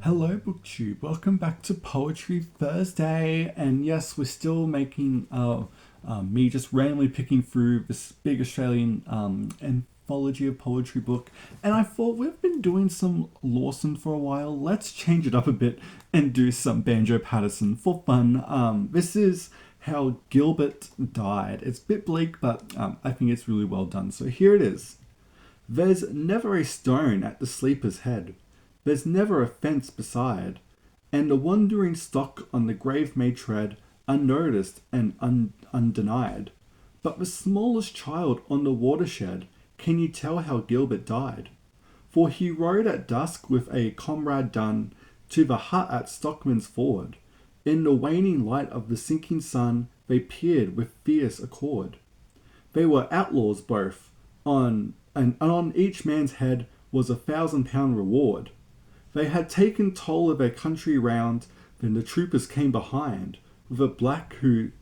Hello, BookTube. Welcome back to Poetry Thursday. And yes, we're still making me just randomly picking through this big Australian anthology of poetry book. And I thought we've been doing some Lawson for a while. Let's change it up a bit and do some Banjo Paterson for fun. This is how Gilbert died. It's a bit bleak, but I think it's really well done. So here it is. There's never a stone at the sleeper's head. There's never a fence beside, and a wandering stock on the grave may tread, unnoticed and undenied. But the smallest child on the watershed, can you tell how Gilbert died? For he rode at dusk with a comrade done to the hut at Stockman's Ford. In the waning light of the sinking sun, they peered with fierce accord. They were outlaws both, and on each man's head was £1,000 reward. They had taken toll of their country round, then the troopers came behind, with a black who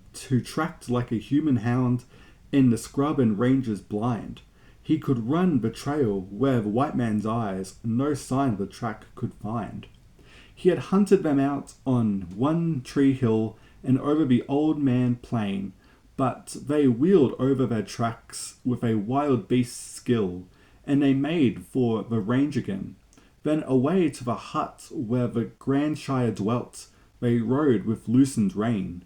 tracked like a human hound in the scrub and ranges blind. He could run the trail where the white man's eyes no sign of the track could find. He had hunted them out on one tree hill and over the old man plain, but they wheeled over their tracks with a wild beast's skill, and they made for the range again. Then away to the hut where the grandsire dwelt, they rode with loosened rein.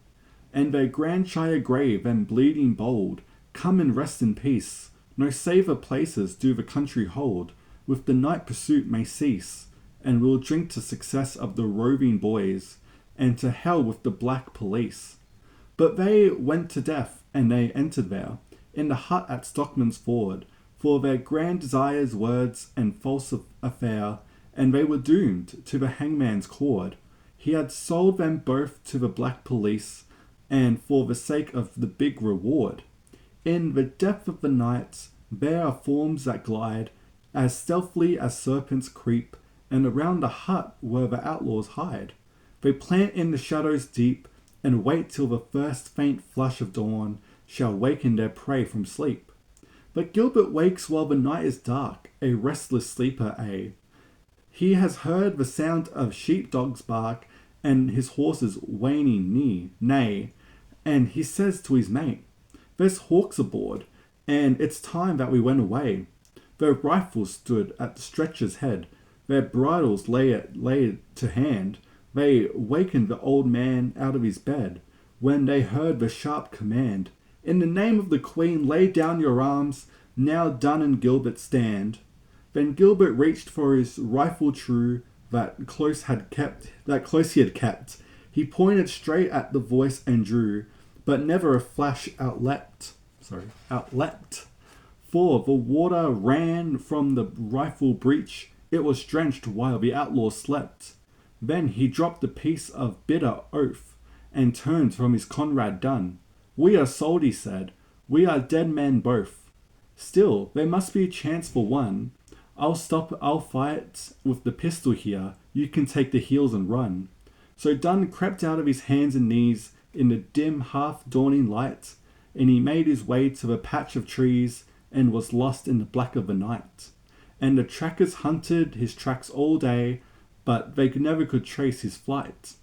And their grandsire grave and bleeding bold, come and rest in peace. No safer places do the country hold, with the night pursuit may cease, and we'll drink to success of the roving boys, and to hell with the black police. But they went to death, and they entered there, in the hut at Stockman's Ford, for their grandsire's words and false affair, and they were doomed to the hangman's cord. He had sold them both to the black police, and for the sake of the big reward. In the depth of the night, there are forms that glide, as stealthily as serpents creep, and around the hut where the outlaws hide. They plant in the shadows deep, and wait till the first faint flush of dawn shall waken their prey from sleep. But Gilbert wakes while the night is dark, a restless sleeper, He has heard the sound of sheepdogs bark, and his horse's waning neigh, and he says to his mate, "There's hawks aboard, and it's time that we went away." Their rifles stood at the stretcher's head, their bridles lay to hand. They wakened the old man out of his bed, when they heard the sharp command, "In the name of the Queen, lay down your arms, now Dunn and Gilbert stand." Then Gilbert reached for his rifle true, that close he had kept. He pointed straight at the voice and drew, but never a flash outleapt. For the water ran from the rifle breech, it was drenched while the outlaw slept. Then he dropped a piece of bitter oath, and turned from his comrade Dunn. "We are sold," he said, "we are dead men both. Still, there must be a chance for one. I'll fight with the pistol here, you can take the heels and run." So Dunn crept out of his hands and knees in the dim half-dawning light, and he made his way to the patch of trees, and was lost in the black of the night. And the trackers hunted his tracks all day, but they never could trace his flight.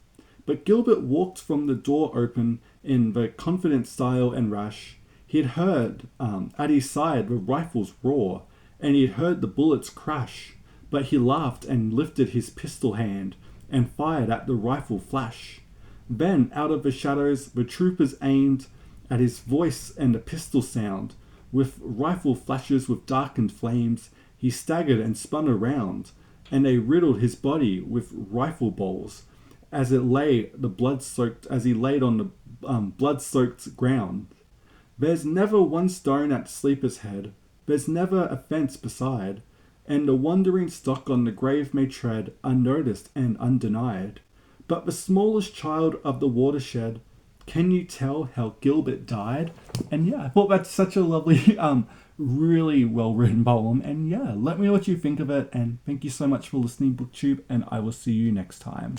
But Gilbert walked from the door open in the confident style and rash. He had heard at his side the rifles roar, and he had heard the bullets crash, but he laughed and lifted his pistol hand, and fired at the rifle flash. Then out of the shadows the troopers aimed at his voice and the pistol sound. With rifle flashes with darkened flames, he staggered and spun around, and they riddled his body with rifle balls, as he laid on the blood-soaked ground. There's never one stone at the sleeper's head, there's never a fence beside, and the wandering stock on the grave may tread, unnoticed and undenied. But the smallest child of the watershed, can you tell how Gilbert died? And yeah, I thought that's such a lovely, really well-written poem. And yeah, let me know what you think of it, and thank you so much for listening, BookTube, and I will see you next time.